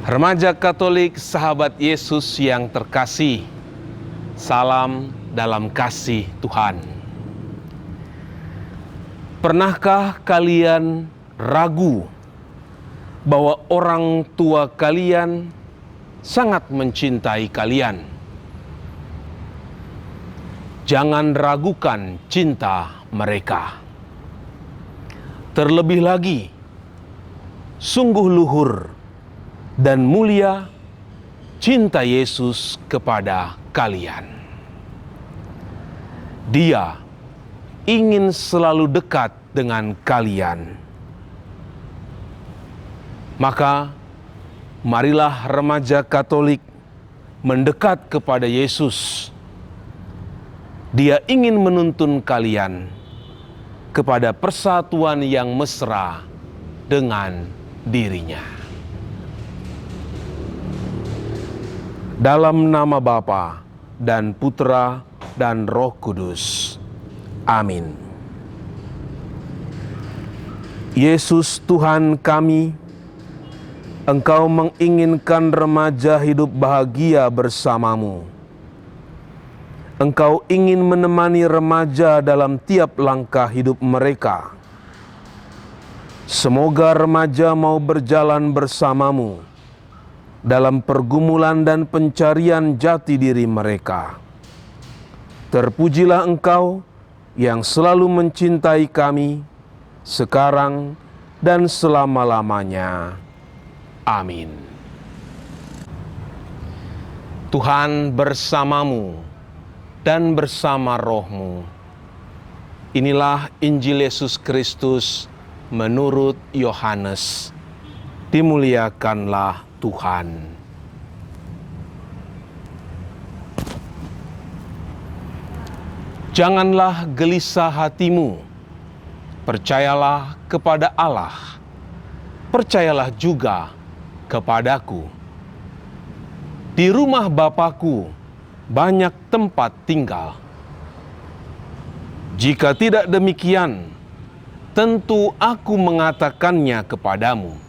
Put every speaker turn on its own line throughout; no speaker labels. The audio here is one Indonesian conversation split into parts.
Remaja Katolik, sahabat Yesus yang terkasih, salam dalam kasih Tuhan. Pernahkah kalian ragu bahwa orang tua kalian sangat mencintai kalian? Jangan ragukan cinta mereka. Terlebih lagi, sungguh luhur dan mulia cinta Yesus kepada kalian. Dia ingin selalu dekat dengan kalian. Maka, marilah remaja Katolik mendekat kepada Yesus. Dia ingin menuntun kalian kepada persatuan yang mesra dengan dirinya. Dalam nama Bapa dan Putra dan Roh Kudus. Amin. Yesus Tuhan kami, Engkau menginginkan remaja hidup bahagia bersamamu. Engkau ingin menemani remaja dalam tiap langkah hidup mereka. Semoga remaja mau berjalan bersamamu dalam pergumulan dan pencarian jati diri mereka. Terpujilah Engkau yang selalu mencintai kami, sekarang dan selama-lamanya. Amin. Tuhan bersamamu dan bersama rohmu. Inilah Injil Yesus Kristus menurut Yohanes. Dimuliakanlah Tuhan. Janganlah gelisah hatimu. Percayalah kepada Allah. Percayalah juga kepadaku. Di rumah Bapa-Ku banyak tempat tinggal. Jika tidak demikian, tentu aku mengatakannya kepadamu.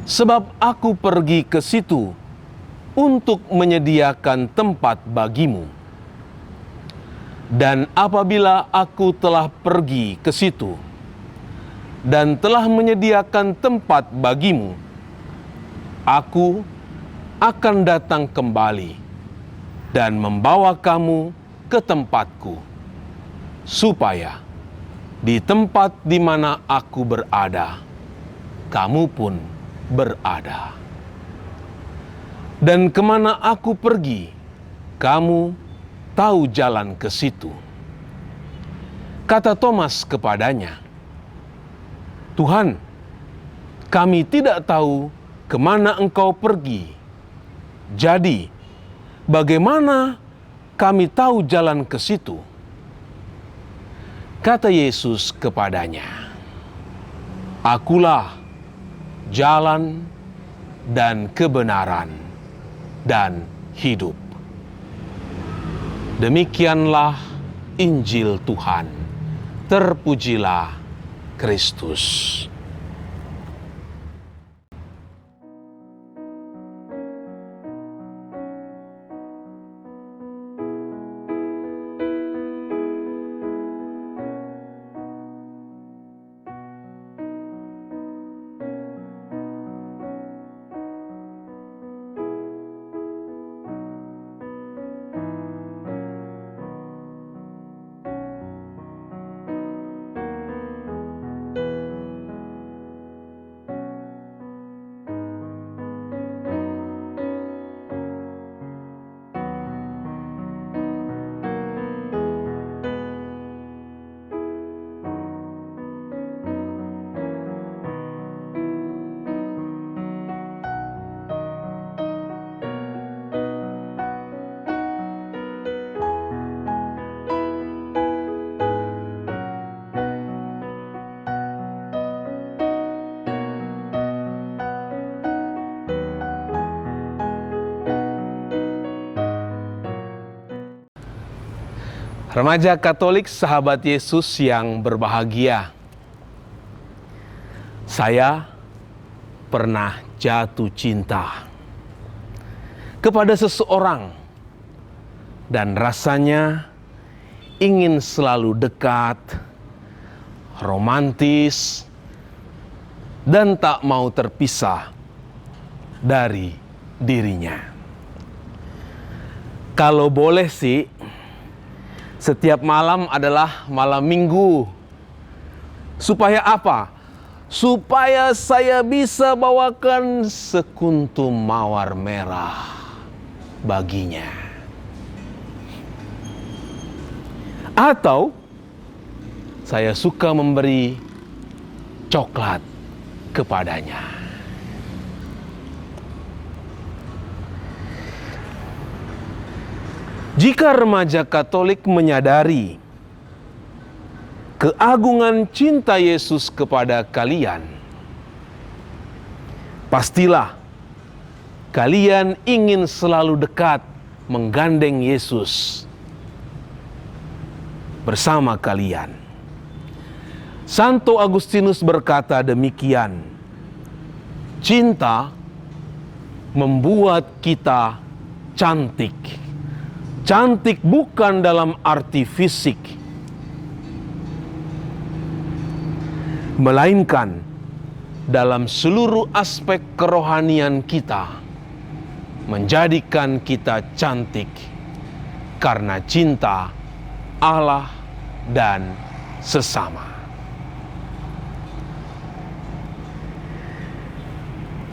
Sebab aku pergi ke situ untuk menyediakan tempat bagimu. Dan apabila aku telah pergi ke situ dan telah menyediakan tempat bagimu, aku akan datang kembali dan membawa kamu ke tempatku, supaya di tempat di mana aku berada, kamu pun berada. Dan kemana aku pergi, kamu tahu jalan ke situ. Kata Thomas kepadanya, Tuhan, kami tidak tahu kemana Engkau pergi. Jadi, bagaimana kami tahu jalan ke situ? Kata Yesus kepadanya, Akulah jalan dan kebenaran dan hidup. Demikianlah Injil Tuhan. Terpujilah Kristus. Remaja Katolik, sahabat Yesus yang berbahagia. Saya pernah jatuh cinta kepada seseorang dan rasanya ingin selalu dekat, romantis, dan tak mau terpisah dari dirinya. Kalau boleh sih, setiap malam adalah malam minggu. Supaya apa? Supaya saya bisa bawakan sekuntum mawar merah baginya. Atau saya suka memberi coklat kepadanya. Jika remaja Katolik menyadari keagungan cinta Yesus kepada kalian, pastilah kalian ingin selalu dekat menggandeng Yesus bersama kalian. Santo Agustinus berkata demikian, cinta membuat kita cantik. Cantik bukan dalam arti fisik, melainkan dalam seluruh aspek kerohanian kita, menjadikan kita cantik karena cinta Allah dan sesama.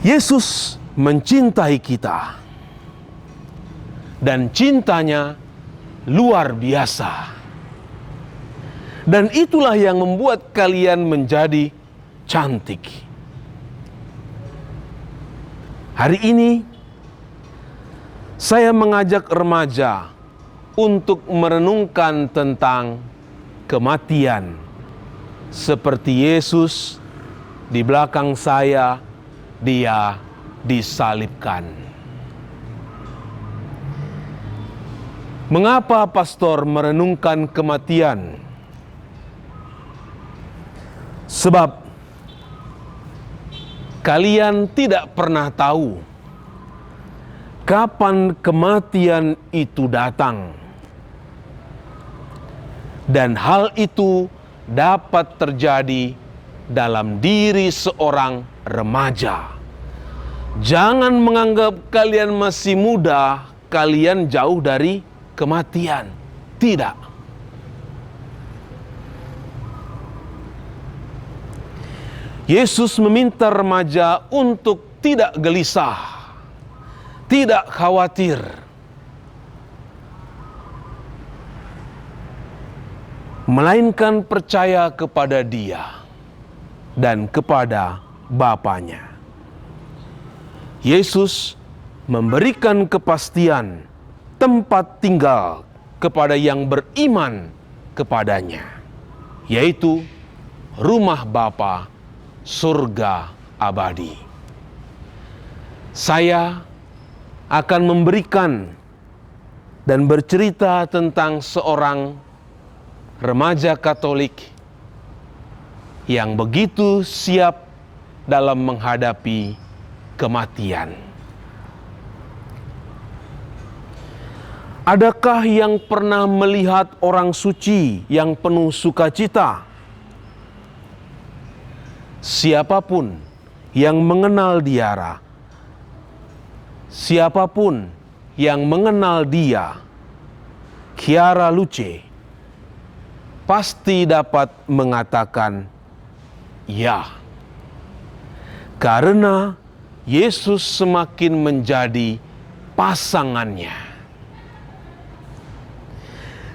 Yesus mencintai kita dan cintanya luar biasa. Dan itulah yang membuat kalian menjadi cantik. Hari ini saya mengajak remaja untuk merenungkan tentang kematian. Seperti Yesus di belakang saya, dia disalibkan. Mengapa pastor merenungkan kematian? Sebab kalian tidak pernah tahu kapan kematian itu datang. Dan hal itu dapat terjadi dalam diri seorang remaja. Jangan menganggap kalian masih muda, kalian jauh dari kematian. Tidak. Yesus meminta remaja untuk tidak gelisah, tidak khawatir. Melainkan percaya kepada Dia dan kepada Bapanya. Yesus memberikan kepastian tempat tinggal kepada yang beriman kepadanya, yaitu rumah Bapa, surga abadi. Saya akan memberikan dan bercerita tentang seorang remaja Katolik yang begitu siap dalam menghadapi kematian. Adakah yang pernah melihat orang suci yang penuh sukacita? Siapapun yang mengenal dia, siapapun yang mengenal dia, Chiara Luce, pasti dapat mengatakan ya. Karena Yesus semakin menjadi pasangannya.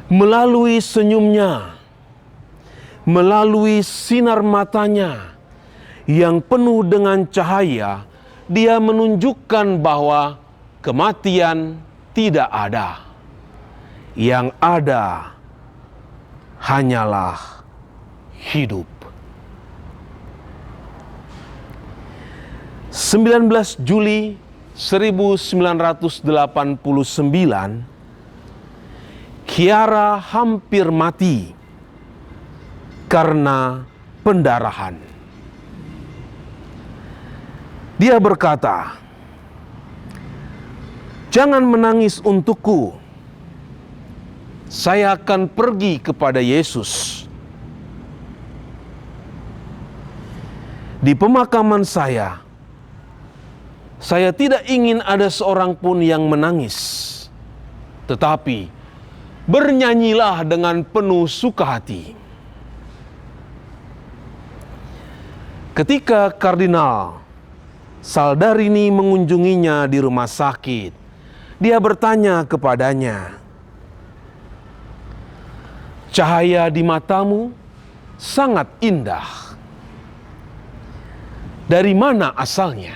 Melalui senyumnya, melalui sinar matanya yang penuh dengan cahaya, dia menunjukkan bahwa kematian tidak ada. Yang ada hanyalah hidup. 19 Juli 1989, Chiara hampir mati karena pendarahan. Dia berkata, "Jangan menangis untukku. Saya akan pergi kepada Yesus. Di pemakaman saya tidak ingin ada seorang pun yang menangis, tetapi bernyanyilah dengan penuh sukahati." Ketika Kardinal Saldarini mengunjunginya di rumah sakit, dia bertanya kepadanya, "Cahaya di matamu sangat indah. Dari mana asalnya?"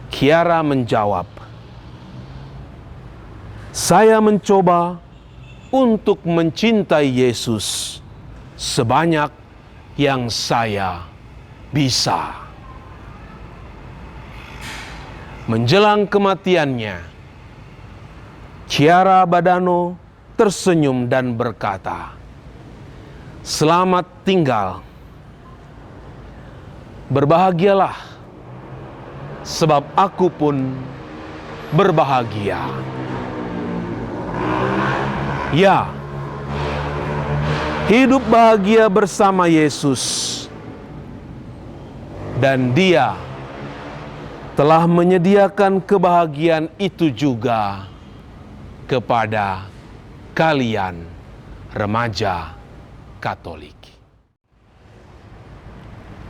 Chiara menjawab, "Saya mencoba untuk mencintai Yesus sebanyak yang saya bisa." Menjelang kematiannya, Chiara Badano tersenyum dan berkata, "Selamat tinggal. Berbahagialah, sebab aku pun berbahagia." Ya, hidup bahagia bersama Yesus, dan Dia telah menyediakan kebahagiaan itu juga kepada kalian remaja Katolik.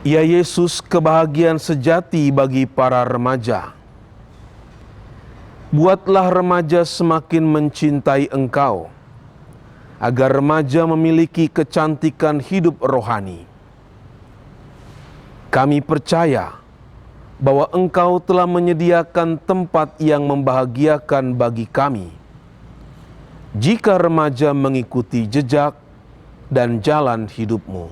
Ya Yesus, kebahagiaan sejati bagi para remaja. Buatlah remaja semakin mencintai Engkau, agar remaja memiliki kecantikan hidup rohani. Kami percaya bahwa Engkau telah menyediakan tempat yang membahagiakan bagi kami, jika remaja mengikuti jejak dan jalan hidup-Mu.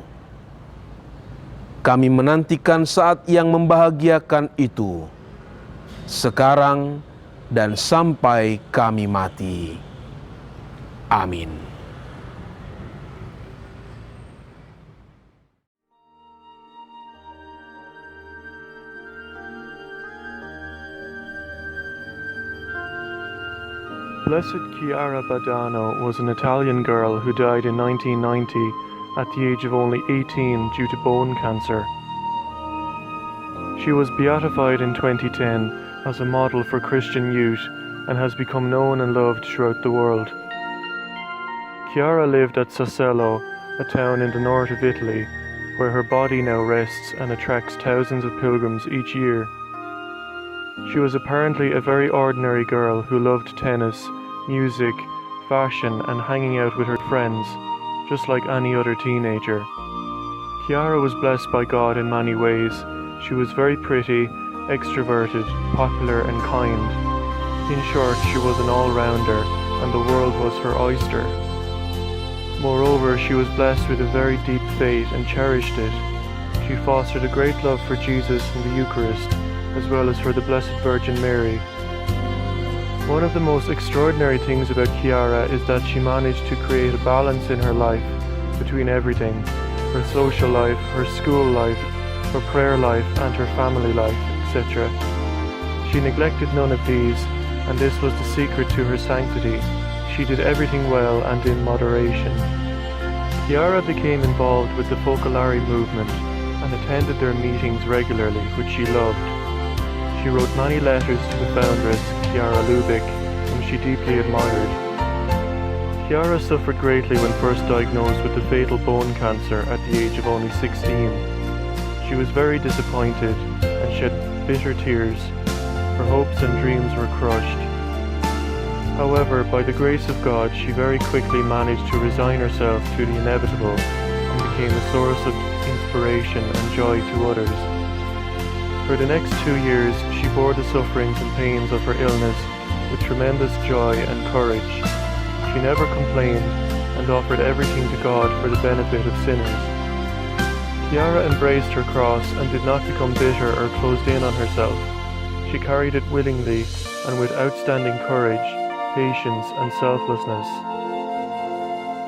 Kami menantikan saat yang membahagiakan itu, sekarang dan sampai kami mati. Amin.
Blessed Chiara Badano was an Italian girl who died in 1990 at the age of only 18 due to bone cancer. She was beatified in 2010 as a model for Christian youth and has become known and loved throughout the world. Chiara lived at Sassello, a town in the north of Italy, where her body now rests and attracts thousands of pilgrims each year. She was apparently a very ordinary girl who loved tennis, music, fashion, and hanging out with her friends, just like any other teenager. Chiara was blessed by God in many ways. She was very pretty, extroverted, popular, and kind. In short, she was an all-rounder, and the world was her oyster. Moreover, she was blessed with a very deep faith and cherished it. She fostered a great love for Jesus and the Eucharist, as well as for the Blessed Virgin Mary. One of the most extraordinary things about Chiara is that she managed to create a balance in her life between everything: her social life, her school life, her prayer life, and her family life, etc. She neglected none of these, and this was the secret to her sanctity. She did everything well and in moderation. Chiara became involved with the Focolari movement and attended their meetings regularly, which she loved. She wrote many letters to the foundress, Chiara Lubich, whom she deeply admired. Chiara suffered greatly when first diagnosed with the fatal bone cancer at the age of only 16. She was very disappointed and shed bitter tears. Her hopes and dreams were crushed. However, by the grace of God, she very quickly managed to resign herself to the inevitable and became a source of inspiration and joy to others. For the next 2 years, she bore the sufferings and pains of her illness with tremendous joy and courage. She never complained and offered everything to God for the benefit of sinners. Chiara embraced her cross and did not become bitter or closed in on herself. She carried it willingly and with outstanding courage, patience, and selflessness.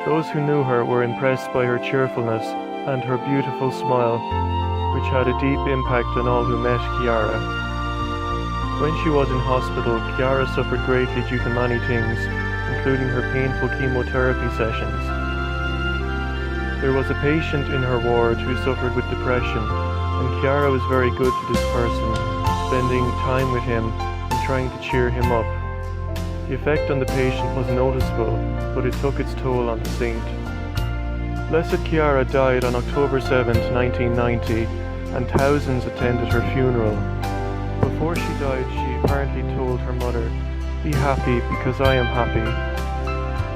Those who knew her were impressed by her cheerfulness and her beautiful smile. which had a deep impact on all who met Chiara. When she was in hospital, Chiara suffered greatly due to many things, including her painful chemotherapy sessions. There was a patient in her ward who suffered with depression, and Chiara was very good to this person, spending time with him and trying to cheer him up. The effect on the patient was noticeable, but it took its toll on the saint. Blessed Chiara died on October 7, 1990, and thousands attended her funeral. Before she died, she apparently told her mother, "Be happy because I am happy."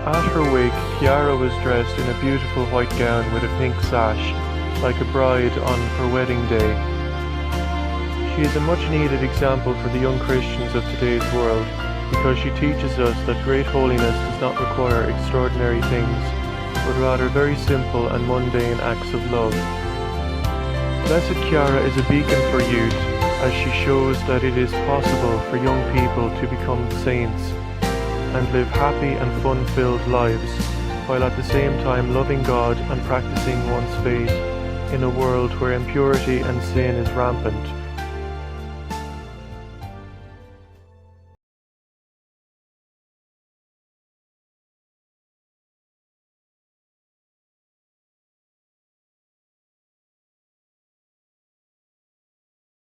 At her wake, Chiara was dressed in a beautiful white gown with a pink sash, like a bride on her wedding day. She is a much-needed example for the young Christians of today's world, because she teaches us that great holiness does not require extraordinary things, but rather very simple and mundane acts of love. Blessed Chiara is a beacon for youth, as she shows that it is possible for young people to become saints and live happy and fun-filled lives, while at the same time loving God and practicing one's faith in a world where impurity and sin is rampant.